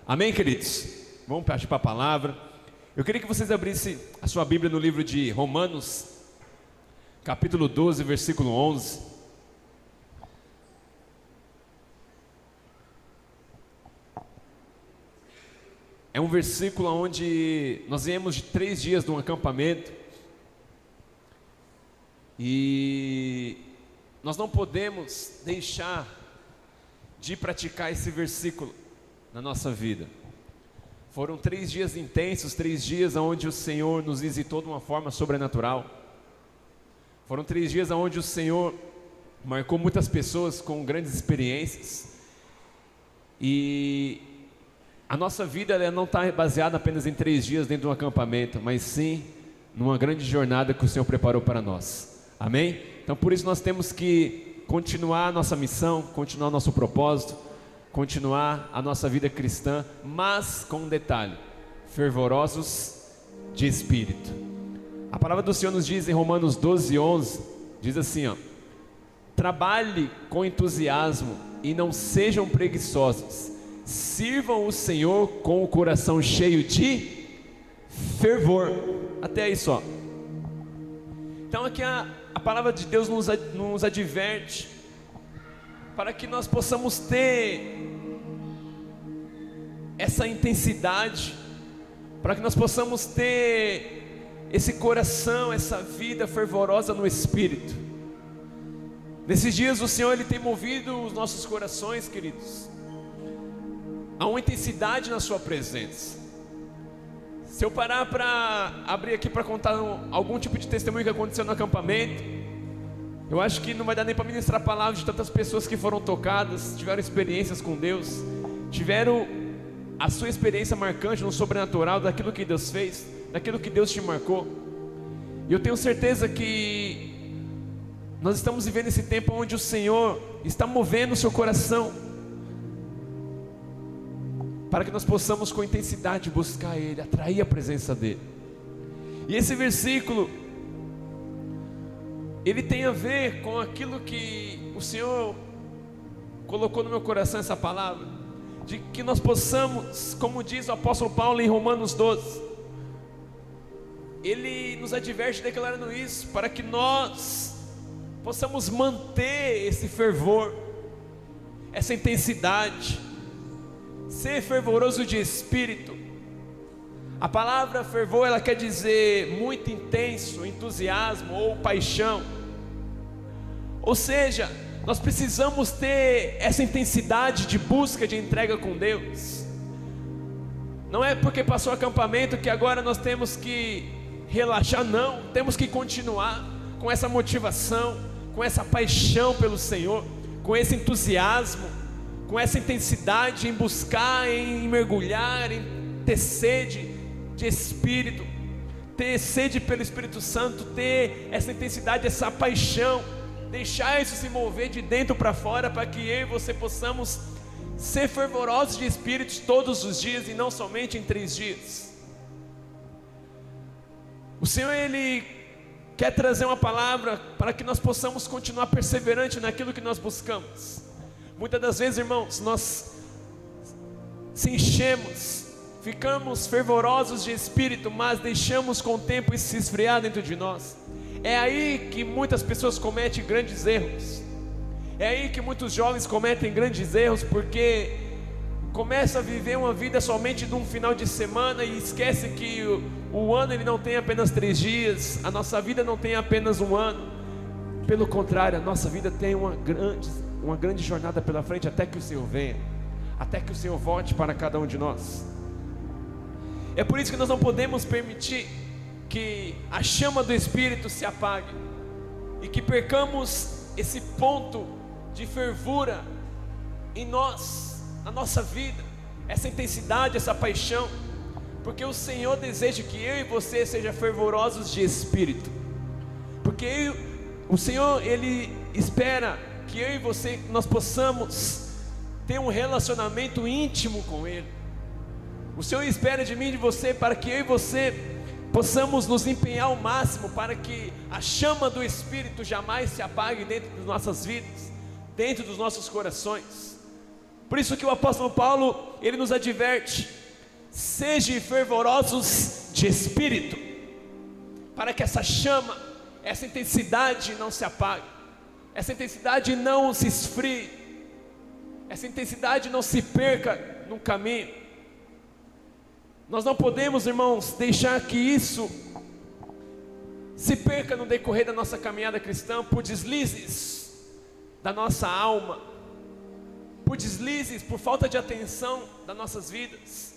Amém, queridos? Vamos partir para a palavra. Eu queria que vocês abrissem a sua Bíblia no livro de Romanos, capítulo 12, versículo 11. É um versículo onde nós viemos de 3 dias de um acampamento e nós não podemos deixar de praticar esse versículo na nossa vida. Foram 3 dias intensos, 3 dias onde o Senhor nos visitou de uma forma sobrenatural. Foram 3 dias onde o Senhor marcou muitas pessoas com grandes experiências. E a nossa vida ela não está baseada apenas em 3 dias dentro de um acampamento, mas sim numa grande jornada que o Senhor preparou para nós. Amém? Então por isso nós temos que continuar a nossa missão, continuar o nosso propósito, continuar a nossa vida cristã, mas com um detalhe: fervorosos de espírito. A palavra do Senhor nos diz em Romanos 12, 11, diz assim, trabalhe com entusiasmo e não sejam preguiçosos, sirvam o Senhor com o coração cheio de fervor. Até aí só. Então aqui a palavra de Deus nos adverte para que nós possamos ter essa intensidade, para que nós possamos ter esse coração, essa vida fervorosa no Espírito. Nesses dias o Senhor ele tem movido os nossos corações, queridos, a uma intensidade na sua presença. Se eu parar para abrir aqui para contar algum tipo de testemunho que aconteceu no acampamento, eu acho que não vai dar nem para ministrar a palavra de tantas pessoas que foram tocadas, tiveram experiências com Deus, tiveram a sua experiência marcante no sobrenatural daquilo que Deus fez, daquilo que Deus te marcou. E eu tenho certeza que nós estamos vivendo esse tempo onde o Senhor está movendo o seu coração, para que nós possamos com intensidade buscar Ele, atrair a presença dEle. E esse versículo ele tem a ver com aquilo que o Senhor colocou no meu coração, essa palavra, de que nós possamos, como diz o apóstolo Paulo em Romanos 12, ele nos adverte declarando isso, para que nós possamos manter esse fervor, essa intensidade, ser fervoroso de espírito. A palavra fervor, ela quer dizer muito intenso, entusiasmo ou paixão. Ou seja, nós precisamos ter essa intensidade de busca, de entrega com Deus. Não é porque passou o acampamento que agora nós temos que relaxar, não. Temos que continuar com essa motivação, com essa paixão pelo Senhor, com esse entusiasmo, com essa intensidade em buscar, em mergulhar, em ter sede de Espírito, ter sede pelo Espírito Santo, ter essa intensidade, essa paixão, deixar isso se mover de dentro para fora, para que eu e você possamos ser fervorosos de Espírito todos os dias e não somente em 3 dias. O Senhor ele quer trazer uma palavra para que nós possamos continuar perseverante naquilo que nós buscamos. Muitas das vezes, irmãos, nós se enchemos, ficamos fervorosos de espírito, mas deixamos com o tempo isso se esfriar dentro de nós. É aí que muitas pessoas cometem grandes erros. É aí que muitos jovens cometem grandes erros, porque começam a viver uma vida somente de um final de semana e esquece que o ano ele não tem apenas 3 dias, a nossa vida não tem apenas um ano. Pelo contrário, a nossa vida tem uma grande jornada pela frente, até que o Senhor venha, até que o Senhor volte para cada um de nós. É por isso que nós não podemos permitir que a chama do Espírito se apague e que percamos esse ponto de fervura em nós, na nossa vida, essa intensidade, essa paixão, porque o Senhor deseja que eu e você sejam fervorosos de Espírito, porque o Senhor ele espera que eu e você nós possamos ter um relacionamento íntimo com Ele. O Senhor espera de mim e de você para que eu e você possamos nos empenhar ao máximo para que a chama do Espírito jamais se apague dentro das nossas vidas, dentro dos nossos corações. Por isso que o apóstolo Paulo, ele nos adverte: sejam fervorosos de espírito, para que essa chama, essa intensidade não se apague, essa intensidade não se esfrie, essa intensidade não se perca no caminho. Nós não podemos, irmãos, deixar que isso se perca no decorrer da nossa caminhada cristã, por deslizes da nossa alma, por deslizes, por falta de atenção das nossas vidas,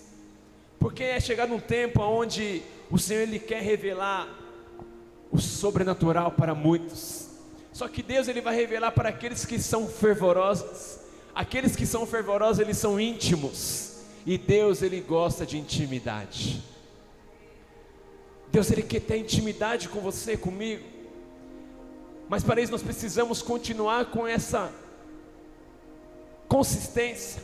porque é chegado um tempo onde o Senhor, Ele quer revelar o sobrenatural para muitos. Só que Deus, Ele vai revelar para aqueles que são fervorosos. Aqueles que são fervorosos, eles são íntimos, e Deus, Ele gosta de intimidade. Deus, Ele quer ter intimidade com você, comigo, mas para isso nós precisamos continuar com essa consistência,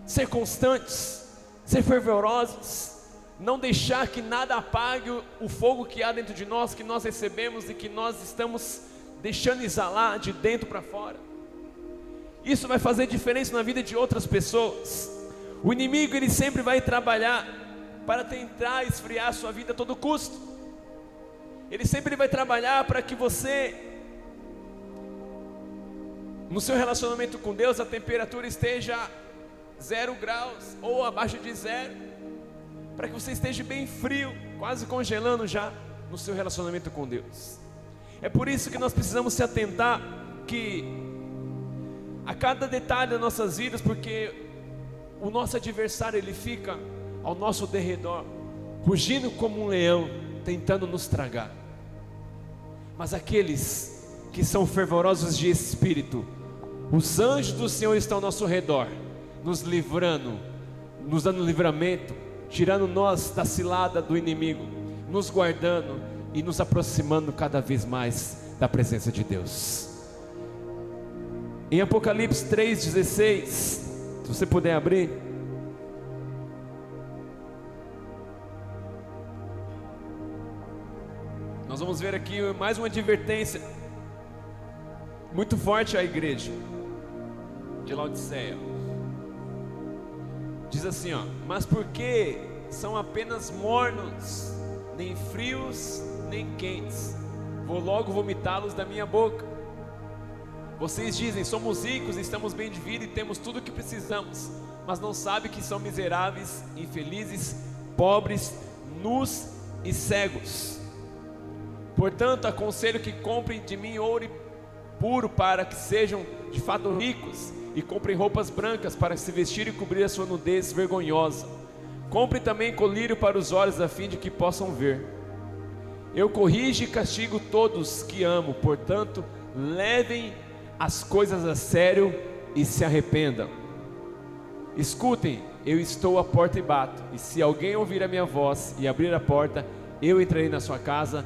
ser constantes, ser fervorosos, não deixar que nada apague o fogo que há dentro de nós, que nós recebemos e que nós estamos deixando exalar de dentro para fora. Isso vai fazer diferença na vida de outras pessoas. O inimigo, ele sempre vai trabalhar para tentar esfriar a sua vida a todo custo. Ele sempre vai trabalhar para que você, no seu relacionamento com Deus, a temperatura esteja 0 graus ou abaixo de 0, para que você esteja bem frio, quase congelando já no seu relacionamento com Deus. É por isso que nós precisamos se atentar que a cada detalhe das nossas vidas, porque o nosso adversário, ele fica ao nosso derredor, rugindo como um leão, tentando nos tragar. Mas aqueles que são fervorosos de espírito, os anjos do Senhor estão ao nosso redor, nos livrando, nos dando livramento, tirando nós da cilada do inimigo, nos guardando e nos aproximando cada vez mais da presença de Deus. Em Apocalipse 3,16, se você puder abrir. Nós vamos ver aqui mais uma advertência muito forte à igreja de Laodiceia. Diz assim, ó: mas porque são apenas mornos, nem frios, nem quentes, vou logo vomitá-los da minha boca. Vocês dizem: somos ricos, estamos bem de vida e temos tudo o que precisamos, mas não sabem que são miseráveis, infelizes, pobres, nus e cegos. Portanto, aconselho que comprem de mim ouro puro, para que sejam de fato ricos, e comprem roupas brancas para se vestir e cobrir a sua nudez vergonhosa. Compre também colírio para os olhos, a fim de que possam ver. Eu corrijo e castigo todos que amo, portanto, levem as coisas a sério e se arrependam. Escutem, eu estou à porta e bato, e se alguém ouvir a minha voz e abrir a porta, eu entrarei na sua casa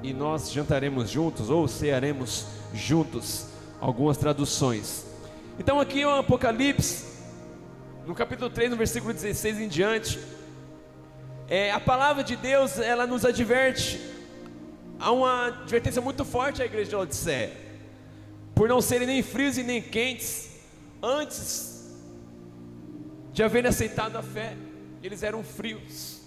e nós jantaremos juntos, ou cearemos juntos. Algumas traduções. Então aqui é o Apocalipse, no capítulo 3, no versículo 16 em diante, a palavra de Deus, ela nos adverte. Há uma advertência muito forte à igreja de Laodiceia, por não serem nem frios e nem quentes. Antes de haverem aceitado a fé, eles eram frios.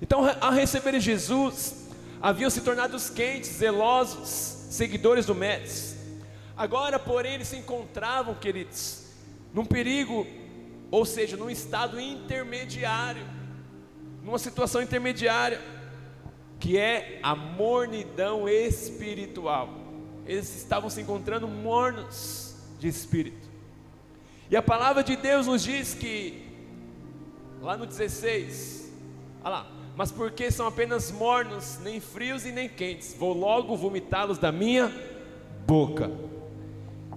Então, ao receberem Jesus, haviam se tornado quentes, zelosos, seguidores do Mestre. Agora, porém, eles se encontravam, queridos, num perigo, ou seja, num estado intermediário, numa situação intermediária, que é a mornidão espiritual. Eles estavam se encontrando mornos de espírito. E a palavra de Deus nos diz que, lá no 16, olha lá: mas porque são apenas mornos, nem frios e nem quentes, vou logo vomitá-los da minha boca.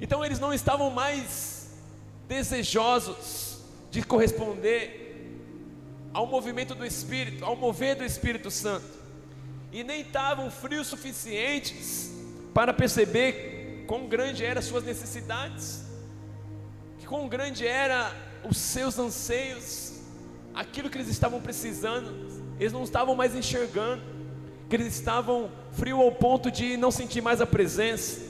Então eles não estavam mais desejosos de corresponder ao movimento do Espírito, ao mover do Espírito Santo, e nem estavam frios suficientes para perceber quão grande eram as suas necessidades, quão grande eram os seus anseios, aquilo que eles estavam precisando. Eles não estavam mais enxergando, que eles estavam frios ao ponto de não sentir mais a presença,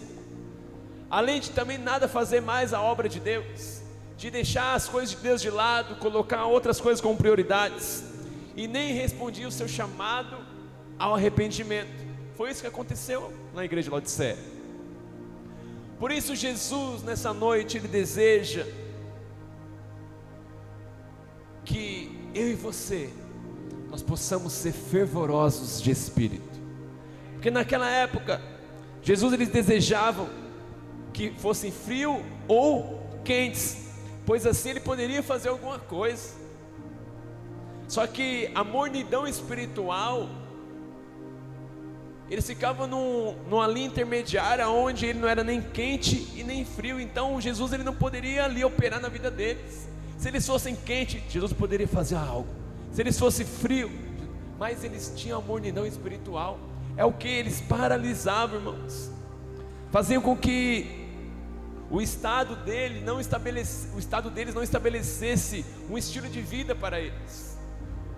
além de também nada fazer mais a obra de Deus. de deixar as coisas de Deus de lado, colocar outras coisas como prioridades, e nem respondia o seu chamado ao arrependimento. Foi isso que aconteceu na igreja de Laodiceia. Por isso Jesus nessa noite, Ele deseja que eu e você, nós possamos ser fervorosos de espírito. Porque naquela época, Jesus, eles desejavam que fossem frio ou quentes, pois assim ele poderia fazer alguma coisa. Só que a mornidão espiritual, eles ficavam numa linha intermediária, onde ele não era nem quente e nem frio. Então Jesus, ele não poderia ali operar na vida deles. Se eles fossem quentes, Jesus poderia fazer algo. Se eles fossem frio, mas eles tinham a mornidão espiritual. É o que eles paralisavam, irmãos. Faziam com que o estado deles não estabelecesse um estilo de vida para eles,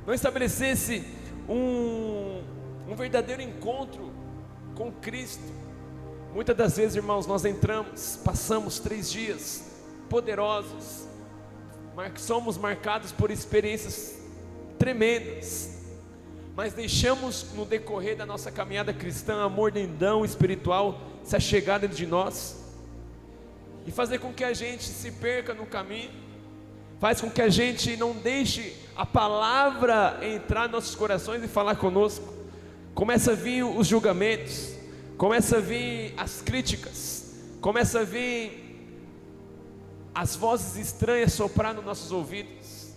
não estabelecesse um verdadeiro encontro com Cristo. Muitas das vezes, irmãos, nós passamos 3 dias poderosos, somos marcados por experiências tremendas, mas deixamos no decorrer da nossa caminhada cristã a mornidão espiritual se achegar dentro de nós e fazer com que a gente se perca no caminho, faz com que a gente não deixe a palavra entrar em nossos corações e falar conosco. Começa a vir os julgamentos, começa a vir as críticas, começa a vir as vozes estranhas soprar nos nossos ouvidos.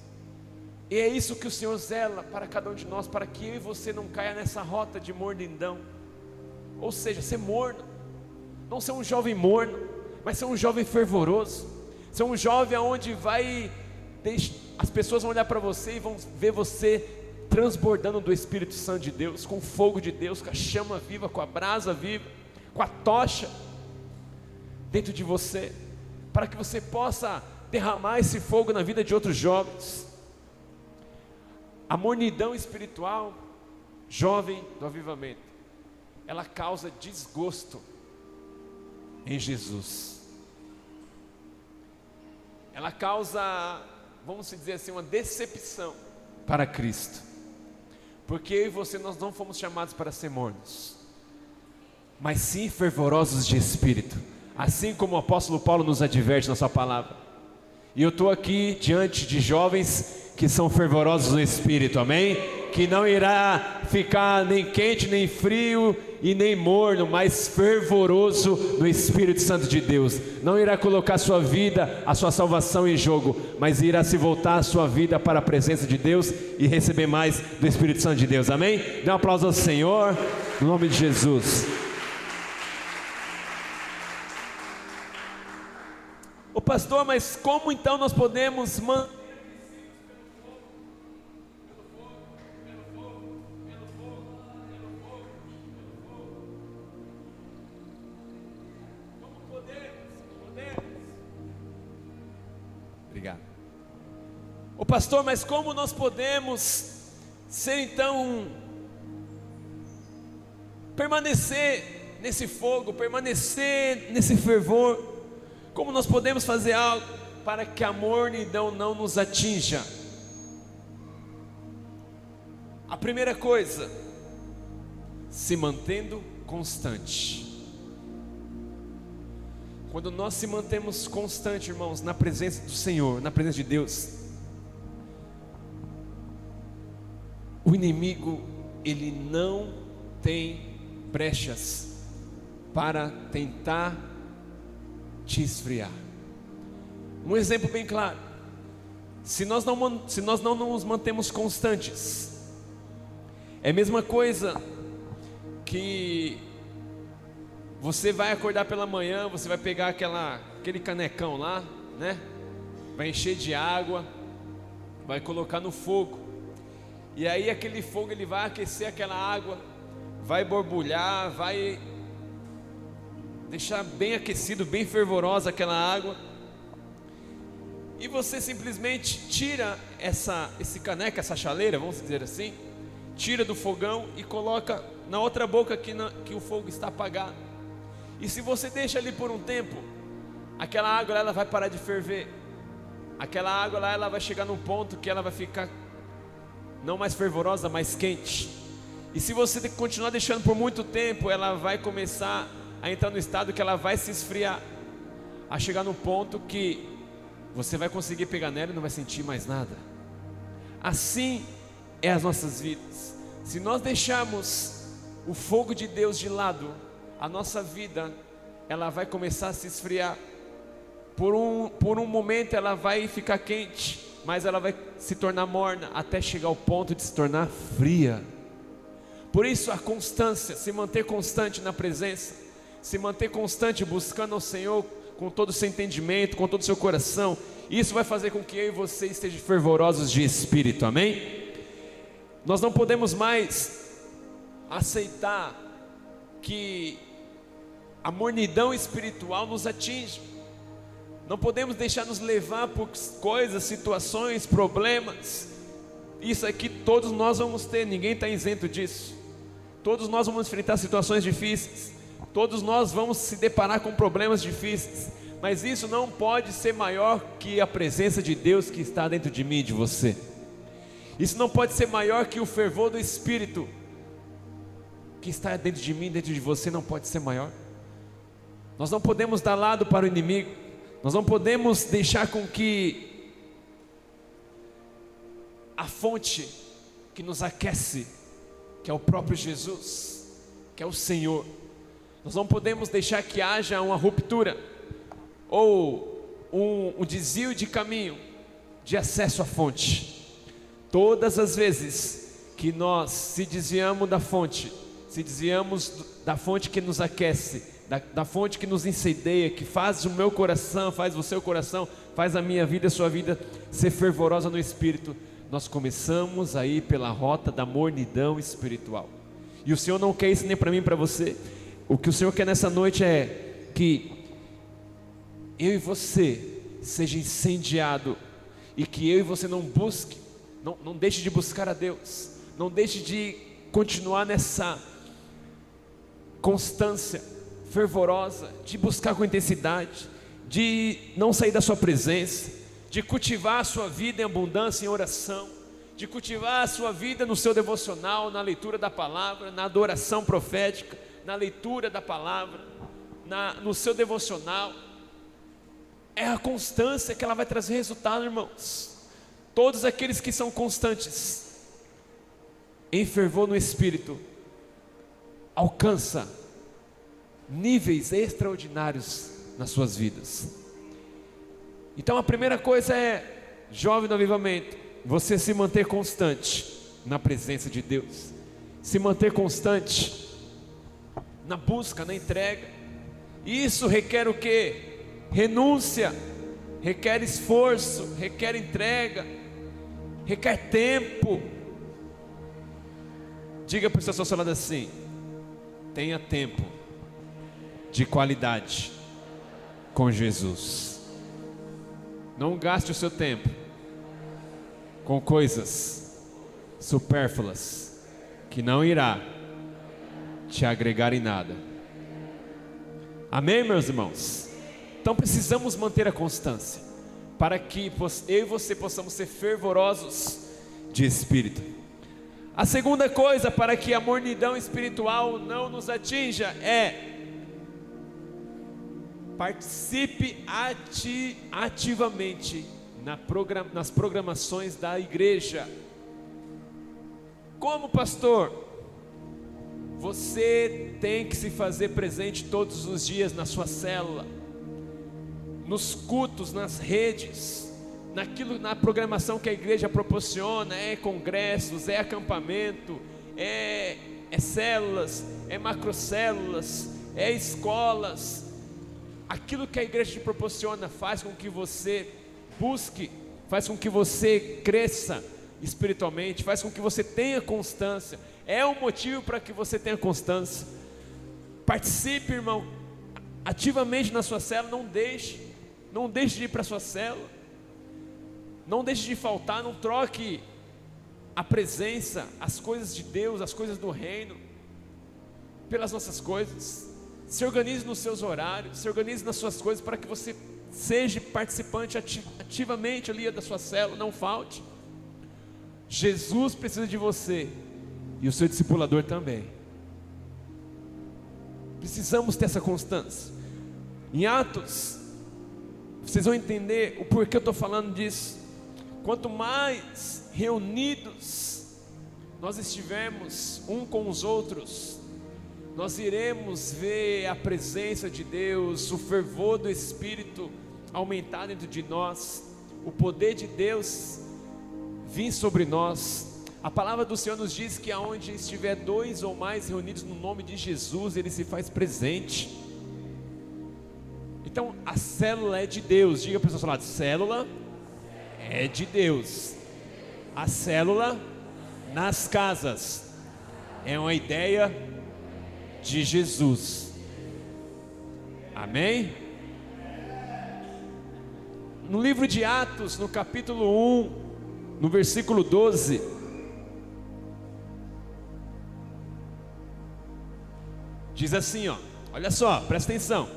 E é isso que o Senhor zela para cada um de nós, para que eu e você não caia nessa rota de mornidão. Ou seja, ser morno, não ser um jovem morno, mas ser um jovem fervoroso, ser um jovem onde as pessoas vão olhar para você e vão ver você transbordando do Espírito Santo de Deus, com o fogo de Deus, com a chama viva, com a brasa viva, com a tocha dentro de você, para que você possa derramar esse fogo na vida de outros jovens. A mornidão espiritual, jovem do avivamento, ela causa desgosto em Jesus. Ela causa, vamos dizer assim, uma decepção para Cristo. Porque eu e você, nós não fomos chamados para ser mornos, mas sim fervorosos de espírito, assim como o apóstolo Paulo nos adverte na sua palavra. E eu estou aqui diante de jovens que são fervorosos no espírito, amém? Que não irá ficar nem quente, nem frio e nem morno, mas fervoroso no Espírito Santo de Deus. Não irá colocar a sua vida, a sua salvação em jogo, mas irá se voltar a sua vida para a presença de Deus e receber mais do Espírito Santo de Deus, amém? Dê um aplauso ao Senhor, no nome de Jesus. Ô pastor, mas como então nós podemos manter pastor, mas como nós podemos ser então, permanecer nesse fogo, permanecer nesse fervor? Como nós podemos fazer algo para que a mornidão não nos atinja? A primeira coisa, se mantendo constante. Quando nós se mantemos constante, irmãos, na presença do Senhor, na presença de Deus, o inimigo, ele não tem brechas para tentar te esfriar. Um exemplo bem claro: se nós não nos mantemos constantes, é a mesma coisa que você vai acordar pela manhã, você vai pegar aquele canecão lá, né? Vai encher de água, vai colocar no fogo, e aí aquele fogo ele vai aquecer aquela água, vai borbulhar, vai deixar bem aquecido, bem fervorosa aquela água, e você simplesmente tira esse caneco, essa chaleira, vamos dizer assim, tira do fogão e coloca na outra boca que o fogo está apagado. E se você deixa ali por um tempo, aquela água ela vai parar de ferver. aquela água lá, ela vai chegar num ponto que ela vai ficar não mais fervorosa, mais quente. E se você continuar deixando por muito tempo, ela vai começar a entrar no estado que ela vai se esfriar, a chegar num ponto que você vai conseguir pegar nela e não vai sentir mais nada. Assim é as nossas vidas. Se nós deixarmos o fogo de Deus de lado, a nossa vida, ela vai começar a se esfriar. Por um momento ela vai ficar quente, mas ela vai se tornar morna, até chegar ao ponto de se tornar fria. Por isso a constância, se manter constante na presença, se manter constante buscando ao Senhor com todo o seu entendimento, com todo o seu coração, isso vai fazer com que eu e você estejam fervorosos de espírito, amém? Nós não podemos mais aceitar que a mornidão espiritual nos atinge. Não podemos deixar nos levar por coisas, situações, problemas. Isso aqui todos nós vamos ter, ninguém está isento disso. Todos nós vamos enfrentar situações difíceis, todos nós vamos se deparar com problemas difíceis, mas isso não pode ser maior que a presença de Deus que está dentro de mim e de você. Isso não pode ser maior que o fervor do Espírito que está dentro de mim e dentro de você, não pode ser maior. Nós não podemos dar lado para o inimigo, nós não podemos deixar com que a fonte que nos aquece, que é o próprio Jesus, que é o Senhor, nós não podemos deixar que haja uma ruptura ou um desvio de caminho de acesso à fonte. Todas as vezes que nós se desviamos da fonte, se desviamos da fonte que nos aquece, da fonte que nos incendeia, que faz o meu coração, faz o seu coração, faz a minha vida, a sua vida ser fervorosa no Espírito, nós começamos a ir pela rota da mornidão espiritual. E o Senhor não quer isso nem para mim nem para você. O que o Senhor quer nessa noite é que eu e você seja incendiado, e que eu e você não busque, não deixe de buscar a Deus, não deixe de continuar nessa constância fervorosa, de buscar com intensidade, de não sair da sua presença, de cultivar a sua vida em abundância em oração, de cultivar a sua vida no seu devocional, na leitura da palavra, na adoração profética, na leitura da palavra, no seu devocional. É a constância que ela vai trazer resultado, irmãos. Todos aqueles que são constantes em fervor no Espírito alcançam níveis extraordinários nas suas vidas. Então a primeira coisa é, jovem do avivamento, você se manter constante na presença de Deus, se manter constante na busca, na entrega. Isso requer o quê? Renúncia, requer esforço, requer entrega, requer tempo. Diga para o seu associado assim: tenha tempo de qualidade com Jesus. Não gaste o seu tempo com coisas supérfluas que não irá te agregar em nada. Amém, meus irmãos? Então precisamos manter a constância para que eu e você possamos ser fervorosos de espírito. A segunda coisa para que a mornidão espiritual não nos atinja é: participe ativamente nas programações da igreja. Como pastor, você tem que se fazer presente todos os dias na sua célula, nos cultos, nas redes, na programação que a igreja proporciona. É congressos, é acampamento, é células, é macrocélulas, é escolas. Aquilo que a igreja te proporciona faz com que você busque, faz com que você cresça espiritualmente, faz com que você tenha constância. É um motivo para que você tenha constância. Participe, irmão, ativamente na sua célula. Não deixe de ir para a sua célula, não deixe de faltar. Não troque a presença, as coisas de Deus, as coisas do reino, pelas nossas coisas. Se organize nos seus horários, se organize nas suas coisas, para que você seja participante ativamente ali da sua célula, não falte. Jesus precisa de você e o seu discipulador também. Precisamos ter essa constância. Em Atos, vocês vão entender o porquê eu estou falando disso. Quanto mais reunidos nós estivermos um com os outros, nós iremos ver a presença de Deus, o fervor do Espírito aumentar dentro de nós, o poder de Deus vir sobre nós. A palavra do Senhor nos diz que aonde estiver 2 ou mais reunidos no nome de Jesus, Ele se faz presente. Então a célula é de Deus. Diga para o seu lado: célula é de Deus. A célula nas casas é uma ideia de Jesus. Amém? No livro de Atos, no capítulo 1, no versículo 12, diz assim, ó, olha só, presta atenção.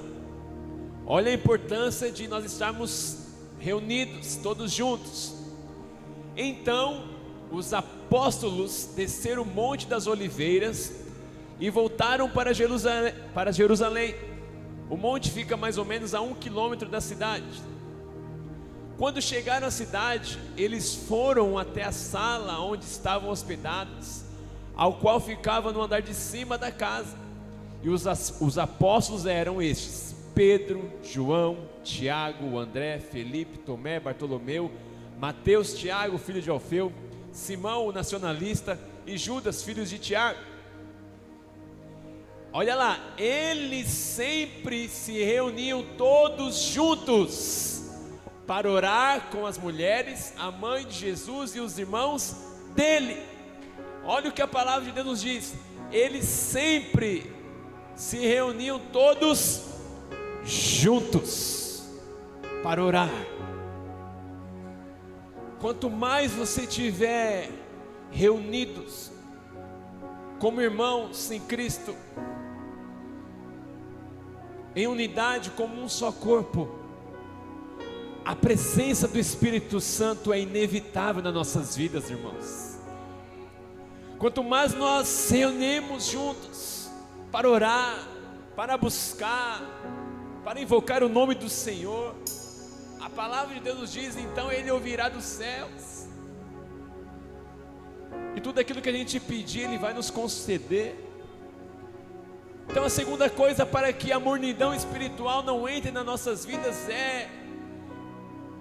Olha a importância de nós estarmos reunidos, todos juntos. Então os apóstolos desceram o Monte das Oliveiras e voltaram para Jerusalém. O monte fica mais ou menos a 1 quilômetro da cidade. Quando chegaram à cidade, eles foram até a sala onde estavam hospedados, ao qual ficava no andar de cima da casa. E os apóstolos eram estes: Pedro, João, Tiago, André, Felipe, Tomé, Bartolomeu, Mateus, Tiago, filho de Alfeu, Simão, o nacionalista, e Judas, filhos de Tiago. Olha lá, eles sempre se reuniam todos juntos para orar com as mulheres, a mãe de Jesus e os irmãos dele. Olha o que a palavra de Deus nos diz: eles sempre se reuniam todos juntos para orar. Quanto mais você tiver reunidos como irmãos em Cristo, em unidade como um só corpo, a presença do Espírito Santo é inevitável nas nossas vidas, irmãos. Quanto mais nós reunimos juntos para orar, para buscar, para invocar o nome do Senhor, a palavra de Deus nos diz, então Ele ouvirá dos céus, e tudo aquilo que a gente pedir, Ele vai nos conceder. Então a segunda coisa para que a mornidão espiritual não entre nas nossas vidas é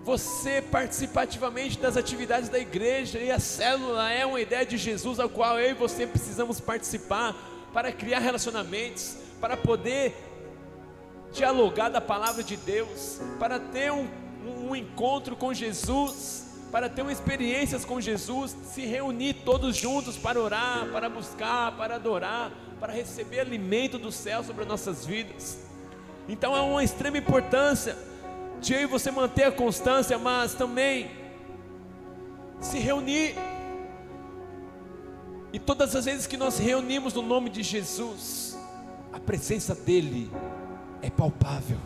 você participar ativamente das atividades da igreja. E a célula é uma ideia de Jesus, ao qual eu e você precisamos participar, para criar relacionamentos, para poder dialogar da palavra de Deus, para ter um encontro com Jesus, para ter experiências com Jesus, se reunir todos juntos para orar, para buscar, para adorar, para receber alimento do céu sobre as nossas vidas. Então é uma extrema importância de eu e você manter a constância, mas também se reunir. E todas as vezes que nós reunimos no nome de Jesus, a presença dEle é palpável,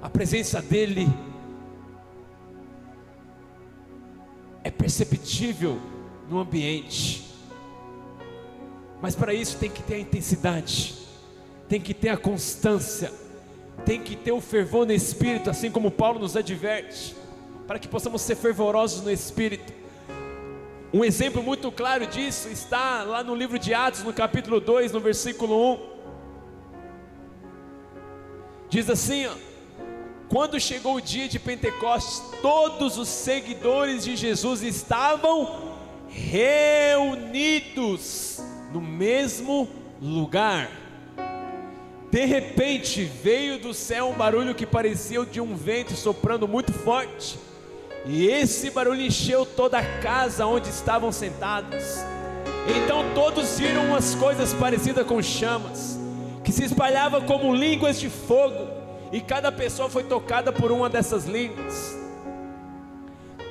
a presença dEle é perceptível no ambiente. Mas para isso tem que ter a intensidade, tem que ter a constância, tem que ter o fervor no Espírito, assim como Paulo nos adverte, para que possamos ser fervorosos no Espírito. Um exemplo muito claro disso está lá no livro de Atos, no capítulo 2, no versículo 1. Diz assim, ó: quando chegou o dia de Pentecostes, todos os seguidores de Jesus estavam reunidos no mesmo lugar. De repente veio do céu um barulho que parecia o de um vento soprando muito forte, e esse barulho encheu toda a casa onde estavam sentados. Então todos viram umas coisas parecidas com chamas, que se espalhavam como línguas de fogo, e cada pessoa foi tocada por uma dessas línguas.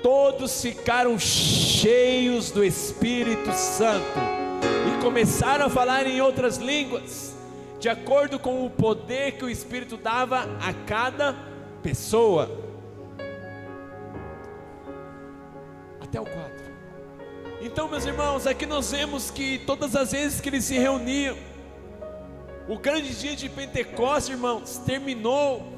Todos ficaram cheios do Espírito Santo e começaram a falar em outras línguas, de acordo com o poder que o Espírito dava a cada pessoa. Até o 4. Então, meus irmãos, aqui nós vemos que todas as vezes que eles se reuniam, o grande dia de Pentecostes, irmãos, terminou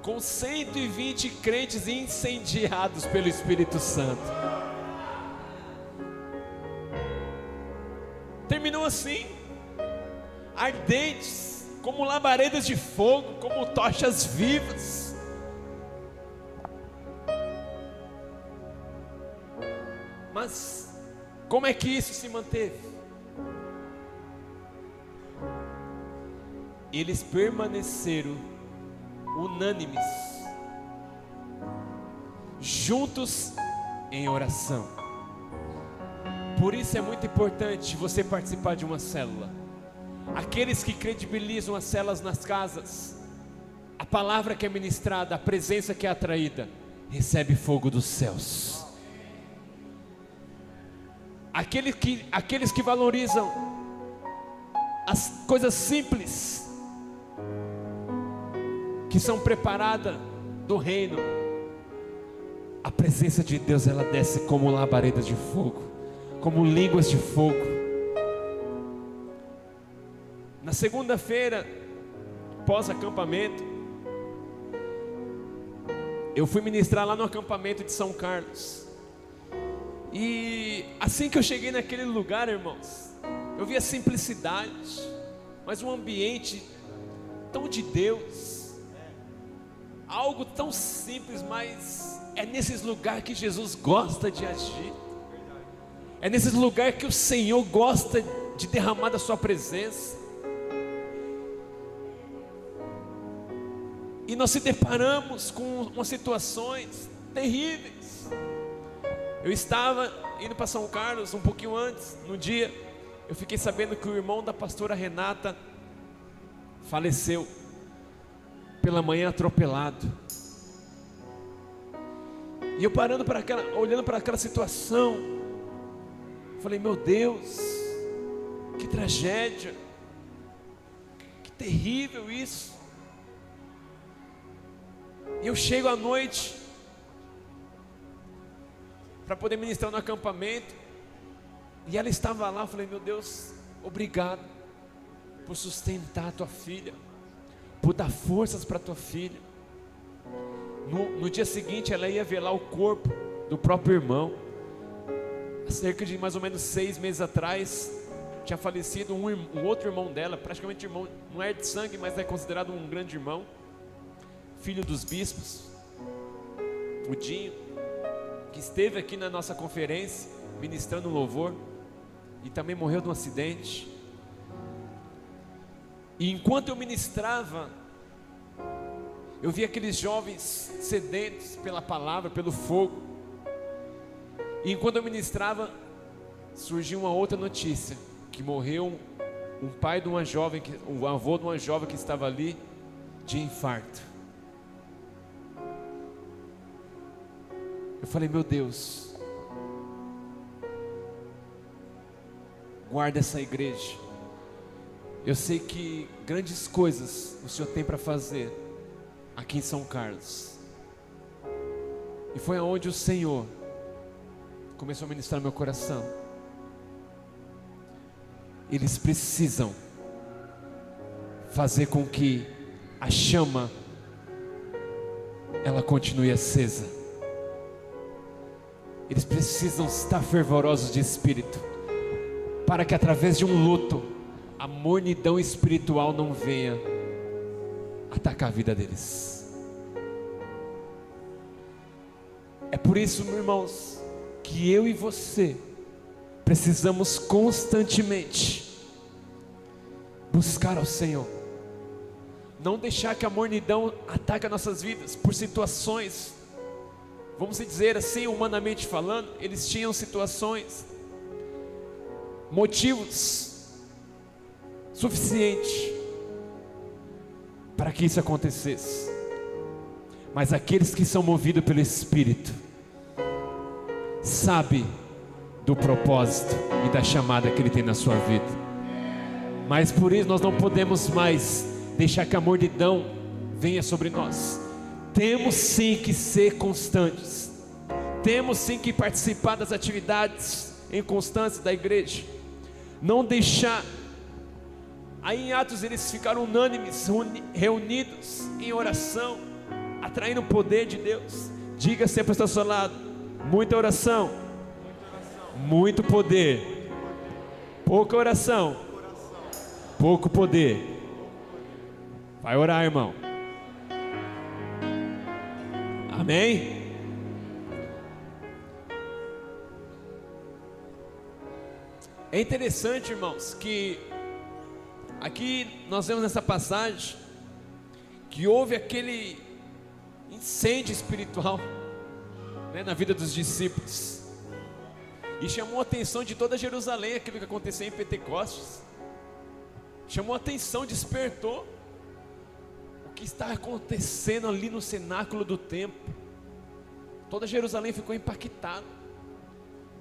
com 120 crentes incendiados pelo Espírito Santo. Terminou assim, ardentes, como labaredas de fogo, como tochas vivas. Mas como é que isso se manteve? Eles permaneceram unânimes, juntos em oração. Por isso é muito importante você participar de uma célula. Aqueles que credibilizam as células nas casas, a palavra que é ministrada, a presença que é atraída, recebe fogo dos céus. Aqueles que valorizam as coisas simples, que são preparadas do reino, a presença de Deus, ela desce como labaredas de fogo, como línguas de fogo. Na segunda-feira, pós-acampamento, eu fui ministrar lá no acampamento de São Carlos. E assim que eu cheguei naquele lugar, irmãos, eu vi a simplicidade, mas um ambiente tão de Deus, algo tão simples, mas é nesses lugares que Jesus gosta de agir. É nesses lugares que o Senhor gosta de derramar da sua presença. E nós se deparamos com umas situações terríveis. Eu estava indo para São Carlos um pouquinho antes, no dia, eu fiquei sabendo que o irmão da pastora Renata faleceu pela manhã, atropelado. E eu olhando para aquela situação, falei: meu Deus, que tragédia, que terrível isso. E eu chego à noite para poder ministrar no acampamento, e ela estava lá. Eu falei: meu Deus, obrigado por sustentar a tua filha, por dar forças para a tua filha. No dia seguinte, ela ia velar o corpo do próprio irmão. Há cerca de mais ou menos 6 meses atrás, tinha falecido um outro irmão dela, praticamente irmão, não é de sangue, mas é considerado um grande irmão, filho dos bispos, o Dinho, que esteve aqui na nossa conferência, ministrando louvor, e também morreu de um acidente. E enquanto eu ministrava, eu vi aqueles jovens sedentos pela palavra, pelo fogo. E enquanto eu ministrava, surgiu uma outra notícia, que morreu um pai de uma jovem, o avô de uma jovem que estava ali, de infarto. Eu falei: meu Deus, guarda essa igreja. Eu sei que grandes coisas o Senhor tem para fazer aqui em São Carlos. E foi aonde o Senhor começou a ministrar no meu coração. Eles precisam fazer com que a chama ela continue acesa. Eles precisam estar fervorosos de espírito, para que através de um luto, a mornidão espiritual não venha atacar a vida deles. É por isso, meus irmãos, que eu e você precisamos constantemente buscar ao Senhor. Não deixar que a mornidão ataque as nossas vidas por situações, vamos dizer assim, humanamente falando. Eles tinham situações, motivos suficientes para que isso acontecesse. Mas aqueles que são movidos pelo Espírito sabem do propósito e da chamada que Ele tem na sua vida. Mas por isso nós não podemos mais deixar que a mornidão venha sobre nós. Temos sim que ser constantes, temos sim que participar das atividades em constância da igreja, não deixar. Aí em Atos eles ficaram unânimes, reunidos em oração, atraindo o poder de Deus. Diga sempre ao seu lado: muita oração, muito poder. Pouca oração, pouco poder. Vai orar, irmão. Amém? É interessante, irmãos, que aqui nós vemos nessa passagem que houve aquele incêndio espiritual, né, na vida dos discípulos, e chamou a atenção de toda Jerusalém aquilo que aconteceu em Pentecostes. Chamou a atenção, despertou o que está acontecendo ali no cenáculo do templo. Toda Jerusalém ficou impactada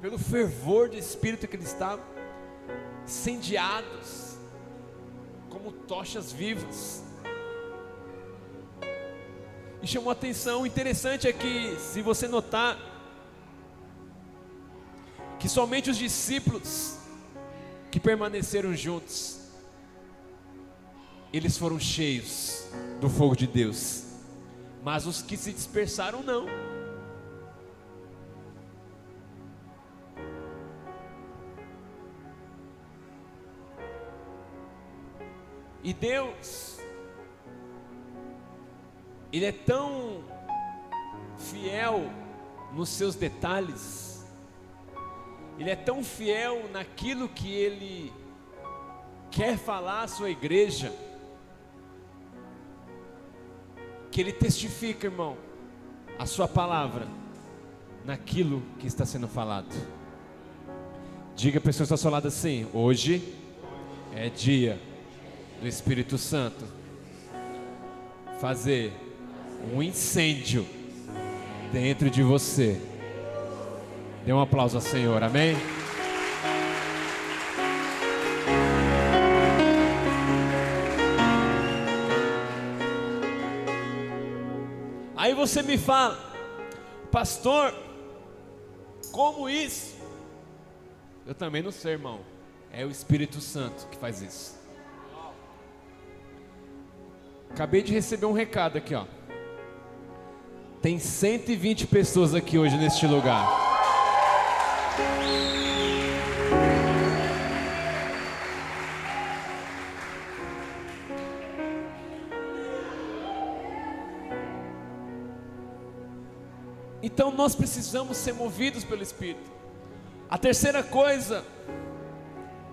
pelo fervor do Espírito que eles estavam, incendiados como tochas vivas. E chamou a atenção. O interessante é que, se você notar, que somente os discípulos que permaneceram juntos, eles foram cheios do fogo de Deus, mas os que se dispersaram não. E Deus, Ele é tão fiel nos seus detalhes, Ele é tão fiel naquilo que Ele quer falar à sua igreja, que Ele testifica, irmão, a sua palavra naquilo que está sendo falado. Diga a pessoa que está ao seu lado assim: hoje é dia do Espírito Santo fazer um incêndio dentro de você. Dê um aplauso ao Senhor, amém? Aí você me fala: pastor, como isso? Eu também não sei, irmão. É o Espírito Santo que faz isso. Acabei de receber um recado aqui, ó. Tem 120 pessoas aqui hoje neste lugar. Então nós precisamos ser movidos pelo Espírito. A terceira coisa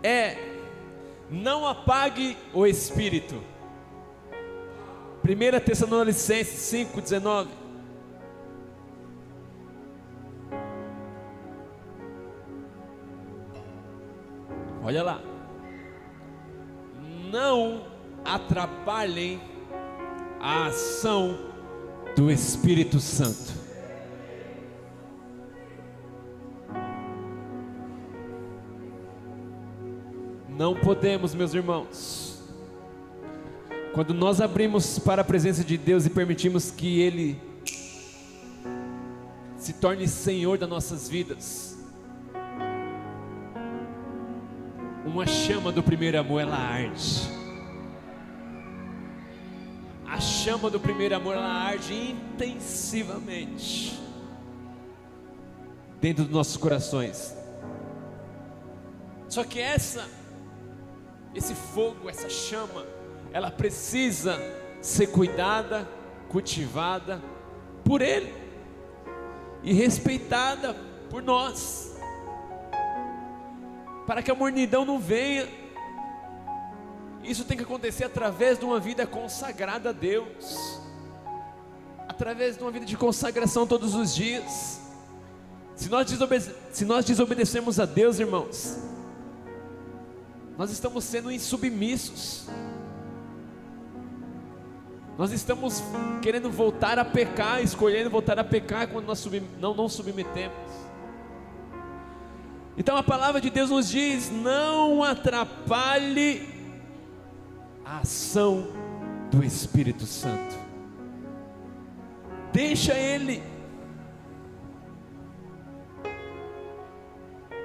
é: não apague o Espírito. 1 Tessalonicenses 5:19. Olha lá. Não atrapalhem a ação do Espírito Santo. Não podemos, meus irmãos, quando nós abrimos para a presença de Deus e permitimos que Ele se torne Senhor das nossas vidas, uma chama do primeiro amor, ela arde. A chama do primeiro amor, ela arde intensivamente dentro dos nossos corações. Só que esse fogo, essa chama, ela precisa ser cuidada, cultivada por Ele e respeitada por nós, para que a mornidão não venha. Isso tem que acontecer através de uma vida consagrada a Deus, através de uma vida de consagração todos os dias. Se nós desobedecermos a Deus, irmãos, nós estamos sendo insubmissos. Nós estamos querendo voltar a pecar, escolhendo voltar a pecar quando nós não submetemos. Então a palavra de Deus nos diz: não atrapalhe a ação do Espírito Santo. Deixa Ele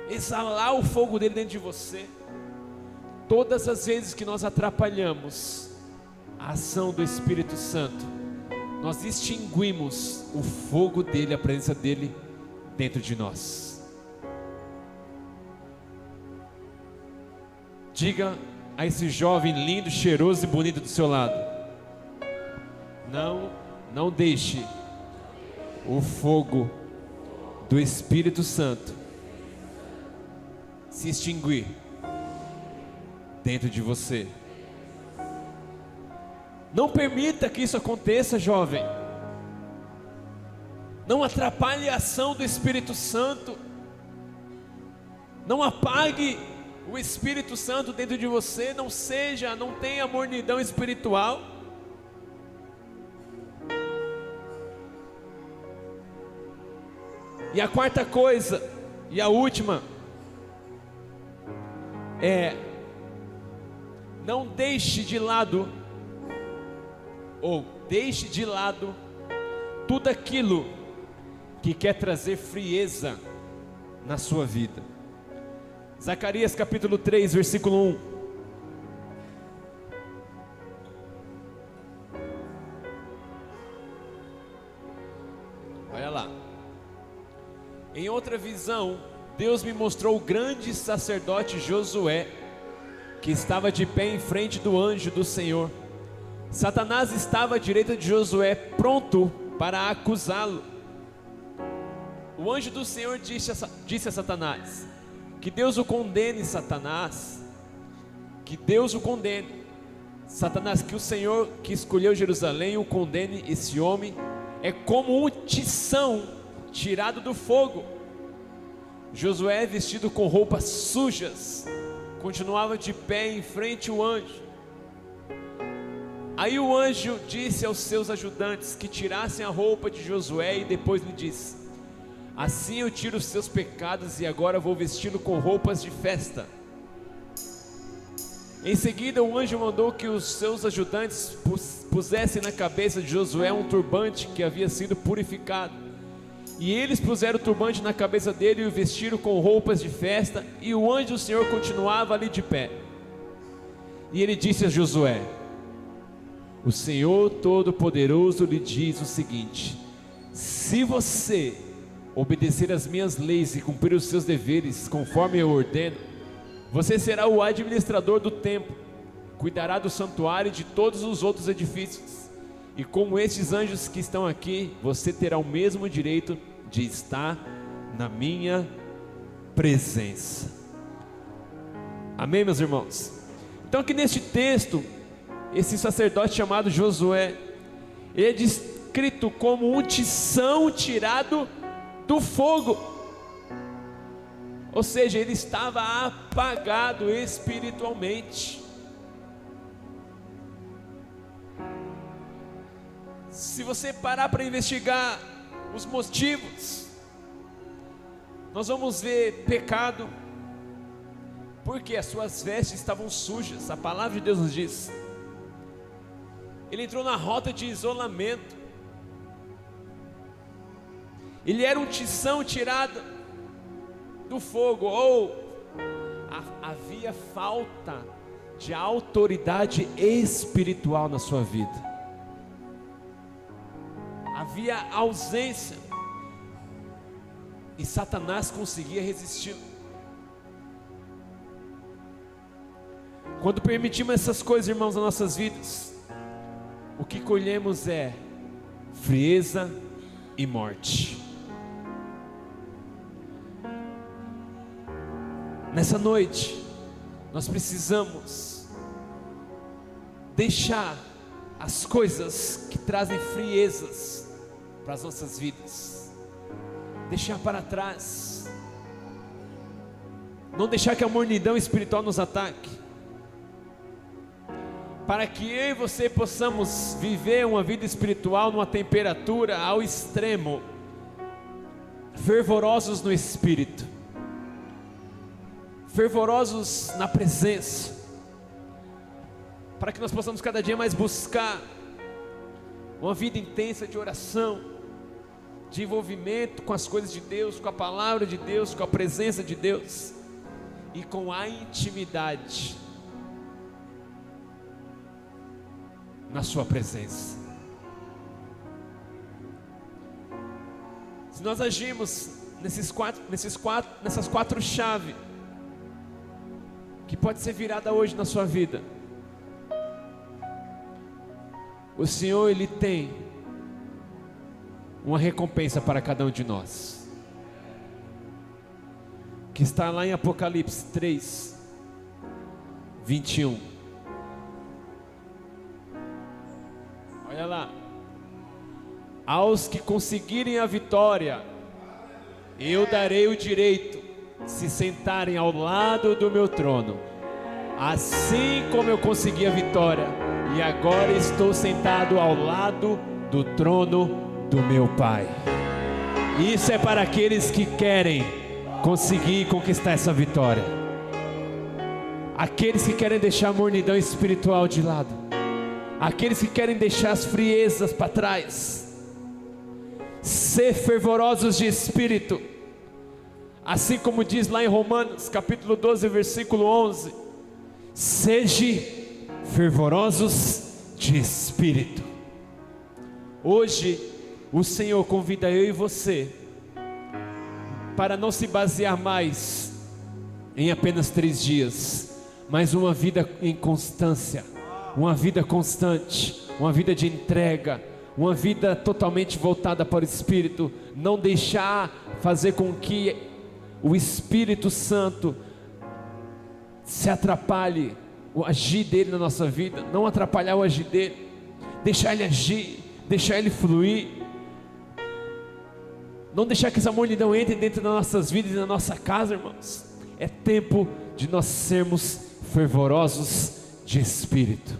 exalar o fogo dele dentro de você. Todas as vezes que nós atrapalhamos a ação do Espírito Santo, nós extinguimos o fogo dele, a presença dele dentro de nós. Diga a esse jovem lindo, cheiroso e bonito do seu lado: não deixe o fogo do Espírito Santo se extinguir dentro de você. Não permita que isso aconteça, jovem. Não atrapalhe a ação do Espírito Santo. Não apague o Espírito Santo dentro de você. Não tenha mornidão espiritual. E a quarta coisa, e a última, não deixe de lado, ou deixe de lado, tudo aquilo que quer trazer frieza na sua vida. Zacarias capítulo 3, versículo 1. Olha lá. Em outra visão, Deus me mostrou o grande sacerdote Josué, que estava de pé em frente do anjo do Senhor. Satanás estava à direita de Josué, pronto para acusá-lo. O anjo do Senhor disse a Satanás: que Deus o condene, Satanás. Que Deus o condene, Satanás, que o Senhor que escolheu Jerusalém o condene. Esse homem é como um tição tirado do fogo. Josué, vestido com roupas sujas, continuava de pé em frente ao anjo. Aí o anjo disse aos seus ajudantes que tirassem a roupa de Josué, e depois lhe disse: assim eu tiro os seus pecados, e agora vou vesti-lo com roupas de festa. Em seguida o anjo mandou que os seus ajudantes pusessem na cabeça de Josué um turbante que havia sido purificado. E eles puseram o turbante na cabeça dele e o vestiram com roupas de festa, e o anjo do Senhor continuava ali de pé. E ele disse a Josué: o Senhor Todo-Poderoso lhe diz o seguinte: se você obedecer às minhas leis e cumprir os seus deveres conforme eu ordeno, você será o administrador do templo, cuidará do santuário e de todos os outros edifícios. E como estes anjos que estão aqui, você terá o mesmo direito de estar na minha presença. Amém, meus irmãos? Então aqui neste texto, esse sacerdote chamado Josué, ele é descrito como um tição tirado do fogo. Ou seja, ele estava apagado espiritualmente. Se você parar para investigar os motivos, nós vamos ver pecado, porque as suas vestes estavam sujas. A palavra de Deus nos diz. Ele entrou na rota de isolamento. Ele era um tição tirado do fogo, ou havia falta de autoridade espiritual na sua vida. Havia ausência, e Satanás conseguia resistir. Quando permitimos essas coisas, irmãos, nas nossas vidas, o que colhemos é frieza e morte. Nessa noite, nós precisamos deixar as coisas que trazem friezas para as nossas vidas, deixar para trás, não deixar que a mornidão espiritual nos ataque, para que eu e você possamos viver uma vida espiritual numa temperatura ao extremo, fervorosos no Espírito, fervorosos na presença, para que nós possamos cada dia mais buscar uma vida intensa de oração, de envolvimento com as coisas de Deus, com a palavra de Deus, com a presença de Deus e com a intimidade na sua presença. Se nós agimos nessas quatro chaves que pode ser virada hoje na sua vida, o Senhor, Ele tem uma recompensa para cada um de nós, que está lá em Apocalipse 3, 21. Olha lá: aos que conseguirem a vitória, eu darei o direito de se sentarem ao lado do meu trono, assim como eu consegui a vitória, e agora estou sentado ao lado do trono do meu Pai. Isso é para aqueles que querem conseguir conquistar essa vitória, aqueles que querem deixar a mornidão espiritual de lado, aqueles que querem deixar as friezas para trás. Ser fervorosos de espírito, assim como diz lá em Romanos capítulo 12 versículo 11: sejam fervorosos de espírito. Hoje o Senhor convida eu e você para não se basear mais em apenas 3 dias, mas uma vida em constância, uma vida constante, uma vida de entrega, uma vida totalmente voltada para o Espírito. Não deixar fazer com que o Espírito Santo se atrapalhe, o agir dele na nossa vida, não atrapalhar o agir dele, deixar ele agir, deixar ele fluir, não deixar que essa mornidão entre dentro das nossas vidas e na nossa casa, irmãos. É tempo de nós sermos fervorosos de espírito.